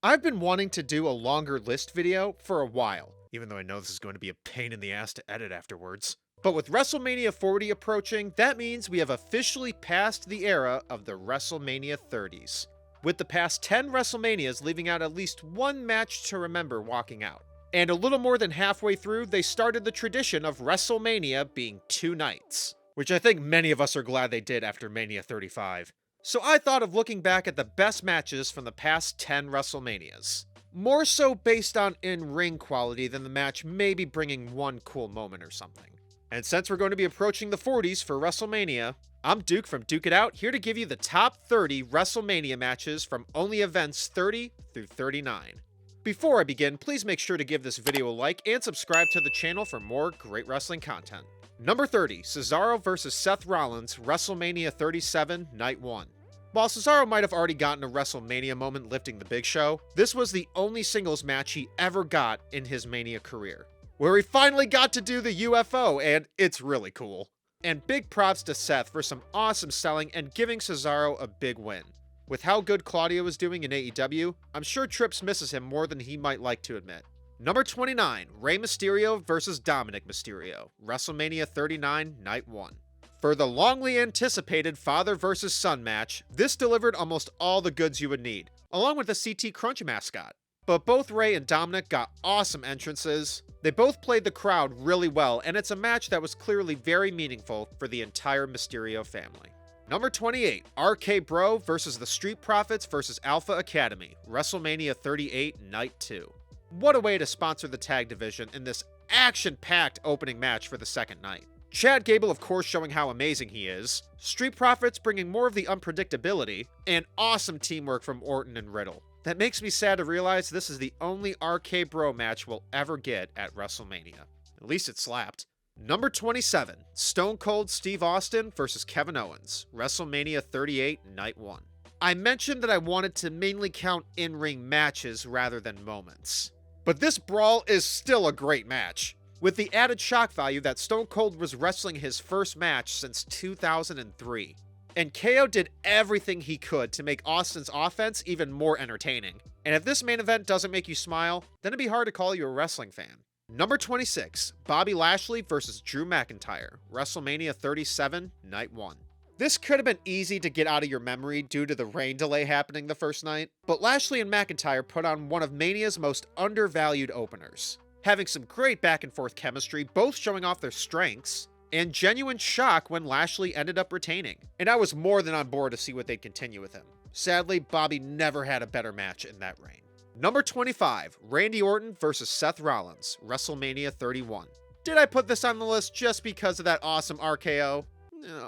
I've been wanting to do a longer list video for a while, even though I know this is going to be a pain in the ass to edit afterwards. But with WrestleMania 40 approaching, that means we have officially passed the era of the WrestleMania 30s, with the past 10 WrestleManias leaving out at least one match to remember walking out. And a little more than halfway through, they started the tradition of WrestleMania being 2 nights, which I think many of us are glad they did after Mania 35. So I thought of looking back at the best matches from the past 10 WrestleManias. More so based on in-ring quality than the match maybe bringing one cool moment or something. And since we're going to be approaching the 40s for WrestleMania, I'm Duke from Duke It Out, here to give you the top 30 WrestleMania matches from only events 30 through 39. Before I begin, please make sure to give this video a like and subscribe to the channel for more great wrestling content. Number 30, Cesaro vs. Seth Rollins, WrestleMania 37, Night 1. While Cesaro might have already gotten a WrestleMania moment lifting the Big Show, this was the only singles match he ever got in his Mania career, where he finally got to do the UFO, and it's really cool. And big props to Seth for some awesome selling and giving Cesaro a big win. With how good Claudio is doing in AEW, I'm sure Trips misses him more than he might like to admit. Number 29, Rey Mysterio vs. Dominic Mysterio, WrestleMania 39, Night 1. For the longly anticipated father versus son match, this delivered almost all the goods you would need, along with the CT Crunch mascot. But both Rey and Dominic got awesome entrances, they both played the crowd really well, and it's a match that was clearly very meaningful for the entire Mysterio family. Number 28, RK Bro vs. the Street Profits vs. Alpha Academy, WrestleMania 38, Night 2. What a way to sponsor the tag division in this action-packed opening match for the second night. Chad Gable of course showing how amazing he is, Street Profits bringing more of the unpredictability, and awesome teamwork from Orton and Riddle. That makes me sad to realize this is the only RK Bro match we'll ever get at WrestleMania. At least it slapped. Number 27, Stone Cold Steve Austin vs. Kevin Owens, WrestleMania 38, Night 1. I mentioned that I wanted to mainly count in-ring matches rather than moments. But this brawl is still a great match, with the added shock value that Stone Cold was wrestling his first match since 2003. And KO did everything he could to make Austin's offense even more entertaining. And if this main event doesn't make you smile, then it'd be hard to call you a wrestling fan. Number 26, Bobby Lashley vs. Drew McIntyre, WrestleMania 37, Night 1. This could have been easy to get out of your memory due to the rain delay happening the first night, but Lashley and McIntyre put on one of Mania's most undervalued openers, having some great back and forth chemistry, both showing off their strengths, and genuine shock when Lashley ended up retaining. And I was more than on board to see what they'd continue with him. Sadly, Bobby never had a better match in that reign. Number 25, Randy Orton vs. Seth Rollins, WrestleMania 31. Did I put this on the list just because of that awesome RKO?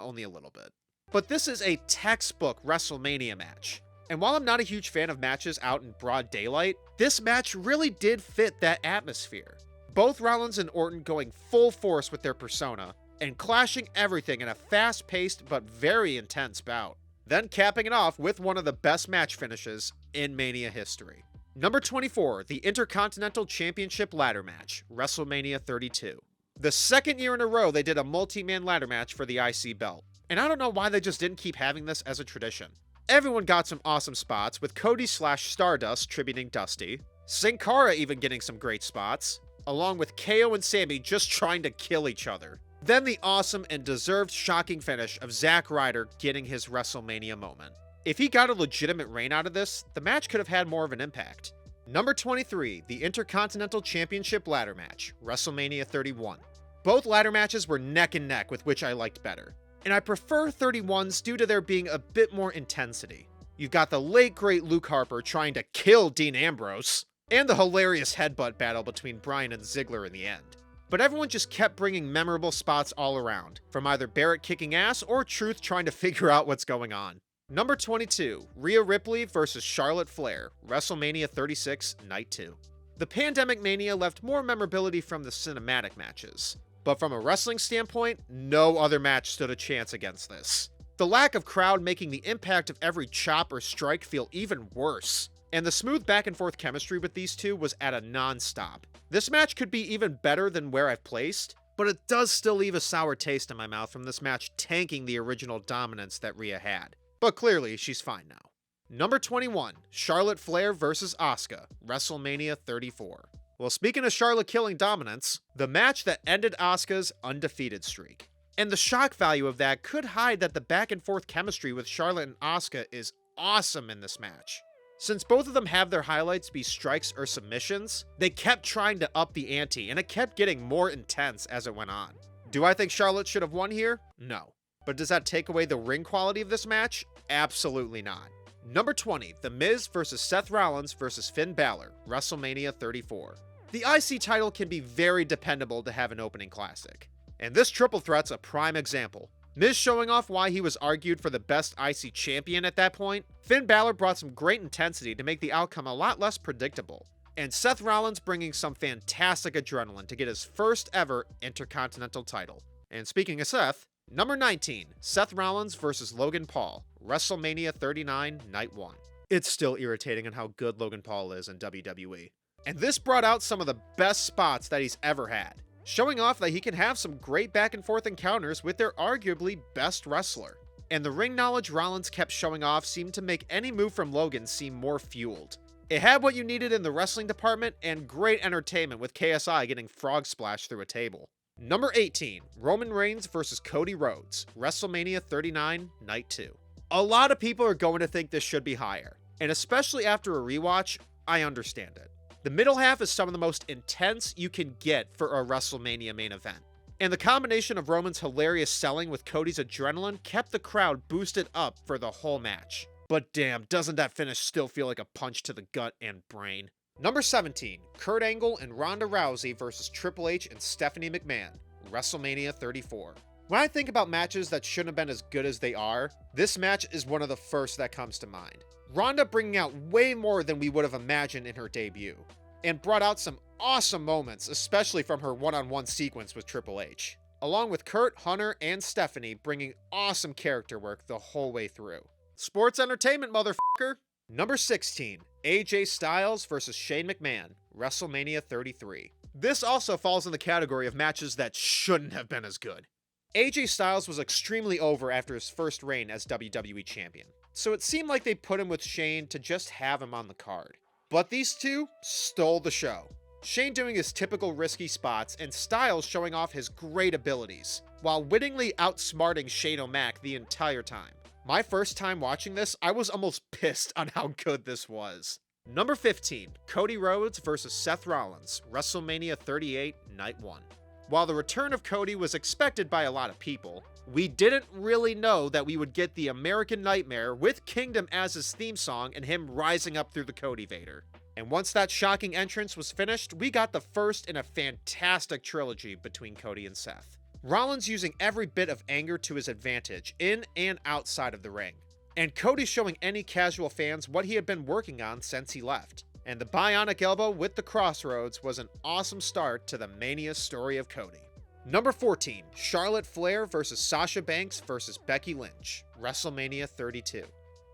Only a little bit. But this is a textbook WrestleMania match. And while I'm not a huge fan of matches out in broad daylight, this match really did fit that atmosphere. Both Rollins and Orton going full force with their persona, and clashing everything in a fast-paced but very intense bout. Then capping it off with one of the best match finishes in Mania history. Number 24, the Intercontinental Championship Ladder Match, WrestleMania 32. The second year in a row they did a multi-man ladder match for the IC belt. And I don't know why they just didn't keep having this as a tradition. Everyone got some awesome spots, with Cody/Stardust tributing Dusty, Sin Cara even getting some great spots, along with KO and Sami just trying to kill each other. Then the awesome and deserved shocking finish of Zack Ryder getting his WrestleMania moment. If he got a legitimate reign out of this, the match could have had more of an impact. Number 23, the Intercontinental Championship Ladder Match, WrestleMania 31. Both ladder matches were neck and neck, with which I liked better. And I prefer 31s due to there being a bit more intensity. You've got the late great Luke Harper trying to kill Dean Ambrose, and the hilarious headbutt battle between Bryan and Ziggler in the end. But everyone just kept bringing memorable spots all around, from either Barrett kicking ass or Truth trying to figure out what's going on. Number 22, Rhea Ripley vs. Charlotte Flair, WrestleMania 36, Night 2. The Pandemic Mania left more memorability from the cinematic matches, but from a wrestling standpoint, no other match stood a chance against this. The lack of crowd making the impact of every chop or strike feel even worse, and the smooth back and forth chemistry with these two was at a non-stop. This match could be even better than where I've placed, but it does still leave a sour taste in my mouth from this match tanking the original dominance that Rhea had. But clearly, she's fine now. Number 21, Charlotte Flair vs. Asuka, WrestleMania 34. Well, speaking of Charlotte killing dominance, the match that ended Asuka's undefeated streak. And the shock value of that could hide that the back and forth chemistry with Charlotte and Asuka is awesome in this match. Since both of them have their highlights be strikes or submissions, they kept trying to up the ante, and it kept getting more intense as it went on. Do I think Charlotte should have won here? No. But does that take away the ring quality of this match? Absolutely not. Number 20, The Miz vs. Seth Rollins vs. Finn Balor, WrestleMania 34. The IC title can be very dependable to have an opening classic. And this triple threat's a prime example. Miz showing off why he was argued for the best IC champion at that point, Finn Balor brought some great intensity to make the outcome a lot less predictable, and Seth Rollins bringing some fantastic adrenaline to get his first ever Intercontinental title. And speaking of Seth, number 19, Seth Rollins vs. Logan Paul, WrestleMania 39, Night 1. It's still irritating on how good Logan Paul is in WWE. And this brought out some of the best spots that he's ever had, showing off that he can have some great back and forth encounters with their arguably best wrestler. And the ring knowledge Rollins kept showing off seemed to make any move from Logan seem more fueled. It had what you needed in the wrestling department and great entertainment with KSI getting frog splashed through a table. Number 18, Roman Reigns vs. Cody Rhodes, WrestleMania 39, Night 2. A lot of people are going to think this should be higher, and especially after a rewatch, I understand it. The middle half is some of the most intense you can get for a WrestleMania main event. And the combination of Roman's hilarious selling with Cody's adrenaline kept the crowd boosted up for the whole match. But damn, doesn't that finish still feel like a punch to the gut and brain? Number 17, Kurt Angle and Ronda Rousey vs. Triple H and Stephanie McMahon, WrestleMania 34. When I think about matches that shouldn't have been as good as they are, this match is one of the first that comes to mind. Ronda bringing out way more than we would have imagined in her debut, and brought out some awesome moments, especially from her one-on-one sequence with Triple H, along with Kurt, Hunter, and Stephanie bringing awesome character work the whole way through. Sports entertainment, motherfucker! Number 16, AJ Styles vs. Shane McMahon, WrestleMania 33. This also falls in the category of matches that shouldn't have been as good. AJ Styles was extremely over after his first reign as WWE Champion, so it seemed like they put him with Shane to just have him on the card. But these two stole the show. Shane doing his typical risky spots and Styles showing off his great abilities, while wittingly outsmarting Shane O'Mac the entire time. My first time watching this, I was almost pissed on how good this was. Number 15, Cody Rhodes vs. Seth Rollins, WrestleMania 38, Night 1. While the return of Cody was expected by a lot of people, we didn't really know that we would get the American Nightmare with Kingdom as his theme song and him rising up through the Cody Vader. And once that shocking entrance was finished, we got the first in a fantastic trilogy between Cody and Seth. Rollins using every bit of anger to his advantage, in and outside of the ring. And Cody showing any casual fans what he had been working on since he left. And the bionic elbow with the crossroads was an awesome start to the Mania story of Cody. Number 14, Charlotte Flair vs. Sasha Banks vs. Becky Lynch, WrestleMania 32.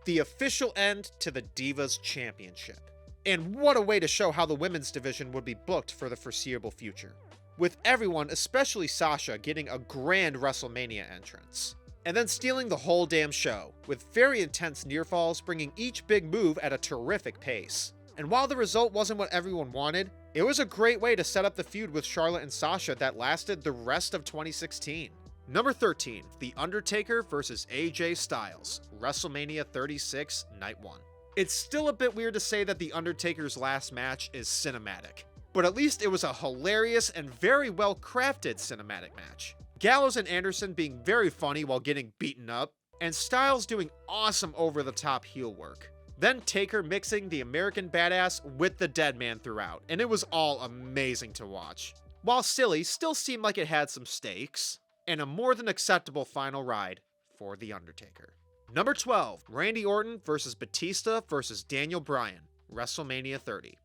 The official end to the Divas Championship. And what a way to show how the women's division would be booked for the foreseeable future, with everyone, especially Sasha, getting a grand WrestleMania entrance. And then stealing the whole damn show, with very intense near falls bringing each big move at a terrific pace. And while the result wasn't what everyone wanted, it was a great way to set up the feud with Charlotte and Sasha that lasted the rest of 2016. Number 13, The Undertaker vs. AJ Styles, WrestleMania 36, Night 1. It's still a bit weird to say that The Undertaker's last match is cinematic, but at least it was a hilarious and very well crafted cinematic match. Gallows and Anderson being very funny while getting beaten up, and Styles doing awesome over-the-top heel work. Then Taker mixing the American Badass with the Dead Man throughout, and it was all amazing to watch. While silly, still seemed like it had some stakes, and a more than acceptable final ride for The Undertaker. Number 12, Randy Orton vs. Batista vs. Daniel Bryan, WrestleMania 30.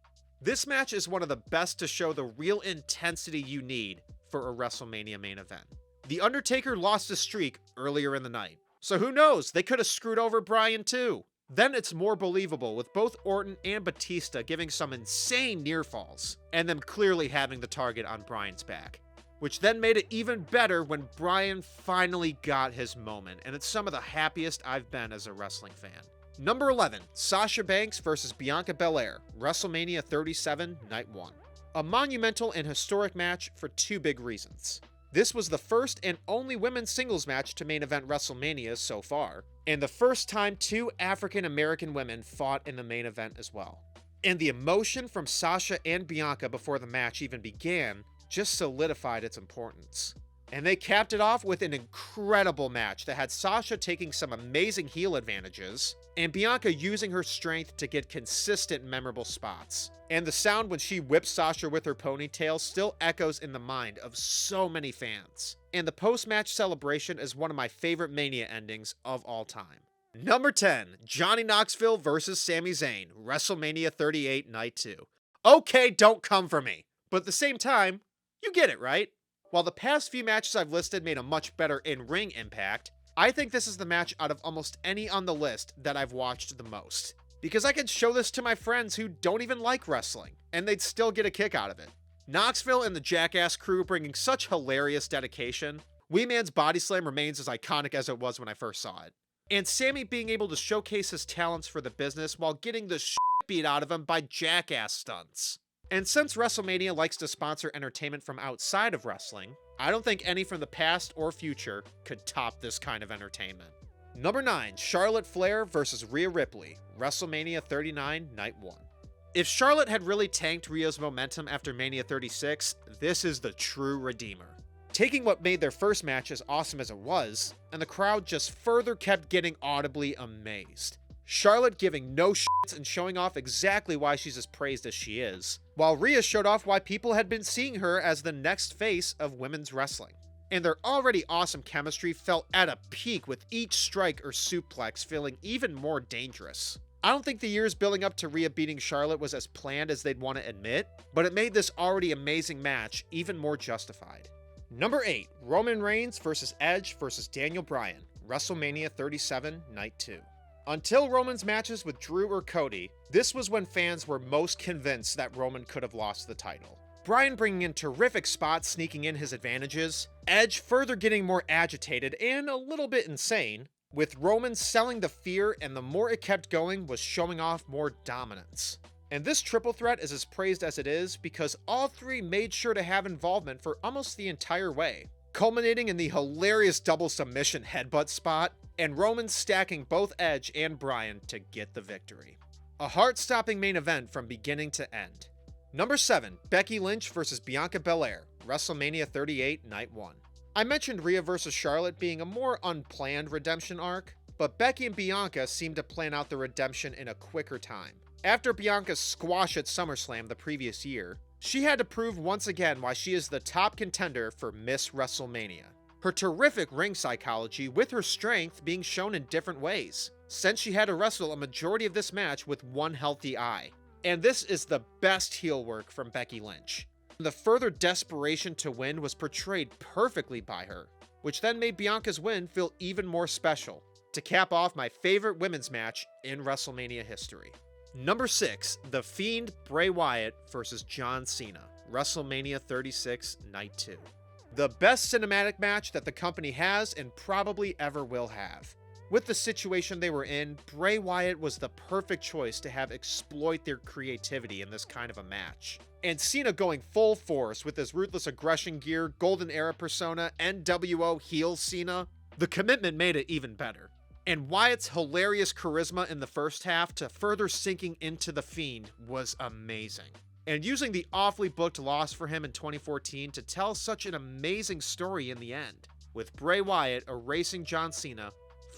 This match is one of the best to show the real intensity you need for a WrestleMania main event. The Undertaker lost his streak earlier in the night, so who knows, they could have screwed over Bryan too. Then it's more believable with both Orton and Batista giving some insane near falls, and them clearly having the target on Bryan's back. Which then made it even better when Bryan finally got his moment, and it's some of the happiest I've been as a wrestling fan. Number 11, Sasha Banks vs. Bianca Belair, WrestleMania 37, Night 1. A monumental and historic match for two big reasons. This was the first and only women's singles match to main event WrestleMania so far, and the first time two African American women fought in the main event as well. And the emotion from Sasha and Bianca before the match even began just solidified its importance. And they capped it off with an incredible match that had Sasha taking some amazing heel advantages, and Bianca using her strength to get consistent memorable spots. And the sound when she whips Sasha with her ponytail still echoes in the mind of so many fans. And the post-match celebration is one of my favorite Mania endings of all time. Number 10, Johnny Knoxville vs. Sami Zayn, WrestleMania 38, Night 2. Okay, don't come for me. But at the same time, you get it, right? While the past few matches I've listed made a much better in-ring impact, I think this is the match out of almost any on the list that I've watched the most. Because I could show this to my friends who don't even like wrestling, and they'd still get a kick out of it. Knoxville and the Jackass crew bringing such hilarious dedication. Wee Man's body slam remains as iconic as it was when I first saw it. And Sami being able to showcase his talents for the business while getting the shit beat out of him by Jackass stunts. And since WrestleMania likes to sponsor entertainment from outside of wrestling, I don't think any from the past or future could top this kind of entertainment. Number 9, Charlotte Flair vs. Rhea Ripley, WrestleMania 39, Night 1. If Charlotte had really tanked Rhea's momentum after Mania 36, this is the true redeemer. Taking what made their first match as awesome as it was, and the crowd just further kept getting audibly amazed. Charlotte giving no shits and showing off exactly why she's as praised as she is, while Rhea showed off why people had been seeing her as the next face of women's wrestling. And their already awesome chemistry felt at a peak, with each strike or suplex feeling even more dangerous. I don't think the years building up to Rhea beating Charlotte was as planned as they'd want to admit, but it made this already amazing match even more justified. Number 8, Roman Reigns vs. Edge vs. Daniel Bryan, WrestleMania 37, Night 2. Until Roman's matches with Drew or Cody, this was when fans were most convinced that Roman could have lost the title. Bryan bringing in terrific spots, sneaking in his advantages, Edge further getting more agitated and a little bit insane, with Roman selling the fear, and the more it kept going was showing off more dominance. And this triple threat is as praised as it is because all three made sure to have involvement for almost the entire way, culminating in the hilarious double submission headbutt spot, and Roman stacking both Edge and Bryan to get the victory. A heart-stopping main event from beginning to end. Number 7, Becky Lynch vs. Bianca Belair, WrestleMania 38, Night 1. I mentioned Rhea vs. Charlotte being a more unplanned redemption arc, but Becky and Bianca seemed to plan out the redemption in a quicker time. After Bianca's squash at SummerSlam the previous year, she had to prove once again why she is the top contender for Miss WrestleMania. Her terrific ring psychology with her strength being shown in different ways, since she had to wrestle a majority of this match with one healthy eye. And this is the best heel work from Becky Lynch. The further desperation to win was portrayed perfectly by her, which then made Bianca's win feel even more special, to cap off my favorite women's match in WrestleMania history. Number 6, The Fiend Bray Wyatt vs. John Cena, WrestleMania 36, Night 2. The best cinematic match that the company has and probably ever will have. With the situation they were in, Bray Wyatt was the perfect choice to have exploit their creativity in this kind of a match. And Cena going full force with his ruthless aggression gear, golden era persona, NWO heel Cena, the commitment made it even better. And Wyatt's hilarious charisma in the first half to further sinking into The Fiend was amazing. And using the awfully booked loss for him in 2014 to tell such an amazing story in the end, with Bray Wyatt erasing John Cena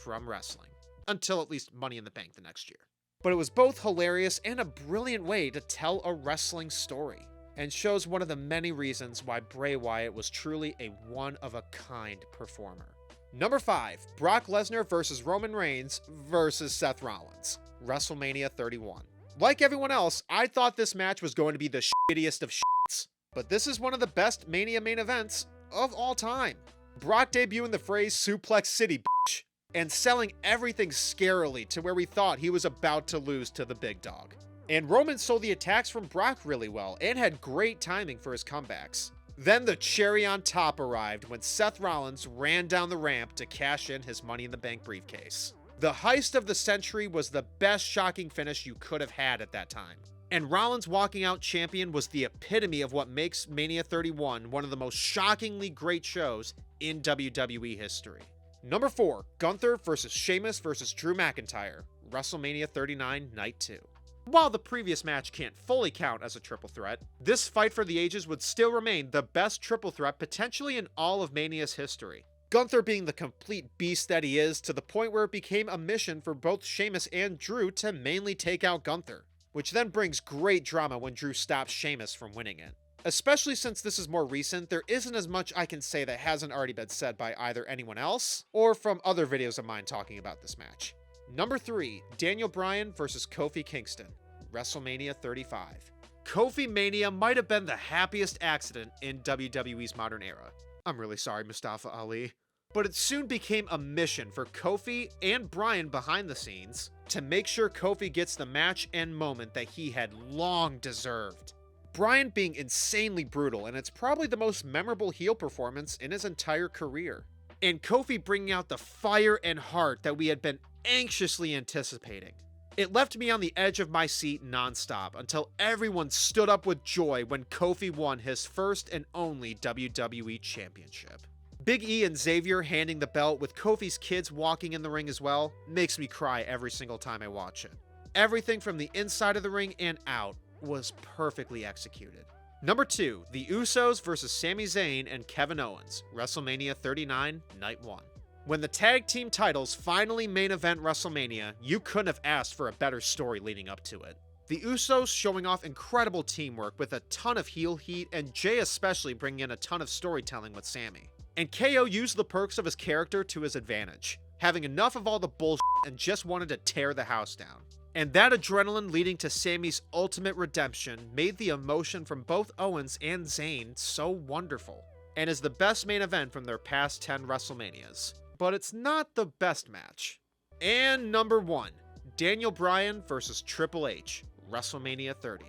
from wrestling, until at least Money in the Bank the next year. But it was both hilarious and a brilliant way to tell a wrestling story, and shows one of the many reasons why Bray Wyatt was truly a one-of-a-kind performer. Number 5, Brock Lesnar vs. Roman Reigns vs. Seth Rollins, WrestleMania 31. Like everyone else, I thought this match was going to be the shittiest of shits, but this is one of the best Mania main events of all time. Brock debuting the phrase Suplex City, bitch, and selling everything scarily to where we thought he was about to lose to the big dog. And Roman sold the attacks from Brock really well and had great timing for his comebacks. Then the cherry on top arrived when Seth Rollins ran down the ramp to cash in his Money in the Bank briefcase. The heist of the century was the best shocking finish you could have had at that time. And Rollins walking out champion was the epitome of what makes Mania 31 one of the most shockingly great shows in WWE history. Number 4, Gunþi vs. Sheamus vs. Drew McIntyre, WrestleMania 39 Night 2. While the previous match can't fully count as a triple threat, this fight for the ages would still remain the best triple threat potentially in all of Mania's history. Gunþi being the complete beast that he is, to the point where it became a mission for both Sheamus and Drew to mainly take out Gunþi, which then brings great drama when Drew stops Sheamus from winning it. Especially since this is more recent, there isn't as much I can say that hasn't already been said by either anyone else or from other videos of mine talking about this match. Number 3, Daniel Bryan vs. Kofi Kingston, WrestleMania 35. Kofi Mania might have been the happiest accident in WWE's modern era. I'm really sorry, Mustafa Ali. But it soon became a mission for Kofi and Bryan behind the scenes to make sure Kofi gets the match and moment that he had long deserved. Bryan being insanely brutal, and it's probably the most memorable heel performance in his entire career. And Kofi bringing out the fire and heart that we had been anxiously anticipating. It left me on the edge of my seat nonstop until everyone stood up with joy when Kofi won his first and only WWE Championship. Big E and Xavier handing the belt with Kofi's kids walking in the ring as well makes me cry every single time I watch it. Everything from the inside of the ring and out was perfectly executed. Number 2, the Usos vs. Sami Zayn and Kevin Owens, WrestleMania 39 Night 1. When the tag team titles finally main event WrestleMania, you couldn't have asked for a better story leading up to it. The Usos showing off incredible teamwork with a ton of heel heat, and Jay especially bringing in a ton of storytelling with Sami. And KO used the perks of his character to his advantage, having enough of all the bullshit and just wanted to tear the house down. And that adrenaline leading to Sami's ultimate redemption made the emotion from both Owens and Zayn so wonderful, and is the best main event from their past 10 WrestleManias. But it's not the best match. And number 1, Daniel Bryan vs. Triple H, WrestleMania 30.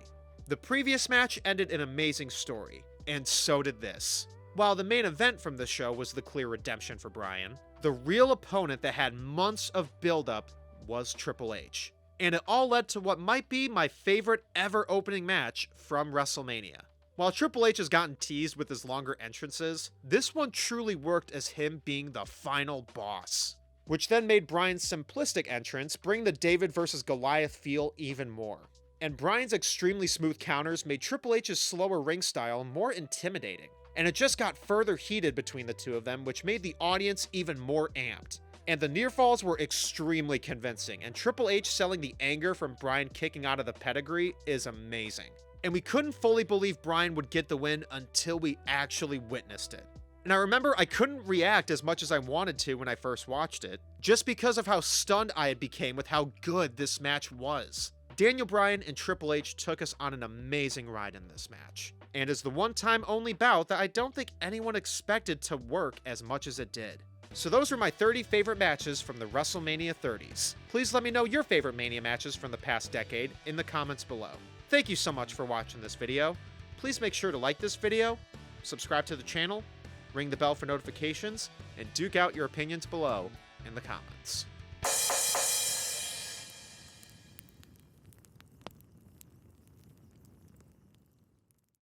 The previous match ended an amazing story, and so did this. While the main event from the show was the clear redemption for Bryan, the real opponent that had months of build-up was Triple H. And it all led to what might be my favorite ever opening match from WrestleMania. While Triple H has gotten teased with his longer entrances, this one truly worked as him being the final boss, which then made Bryan's simplistic entrance bring the David vs. Goliath feel even more. And Bryan's extremely smooth counters made Triple H's slower ring style more intimidating. And it just got further heated between the two of them, which made the audience even more amped. And the near falls were extremely convincing, and Triple H selling the anger from Bryan kicking out of the pedigree is amazing. And we couldn't fully believe Bryan would get the win until we actually witnessed it. And I remember I couldn't react as much as I wanted to when I first watched it, just because of how stunned I had became with how good this match was. Daniel Bryan and Triple H took us on an amazing ride in this match, and is the one-time only bout that I don't think anyone expected to work as much as it did. So those were my 30 favorite matches from the WrestleMania 30s. Please let me know your favorite Mania matches from the past decade in the comments below. Thank you so much for watching this video. Please make sure to like this video, subscribe to the channel, ring the bell for notifications, and duke out your opinions below in the comments.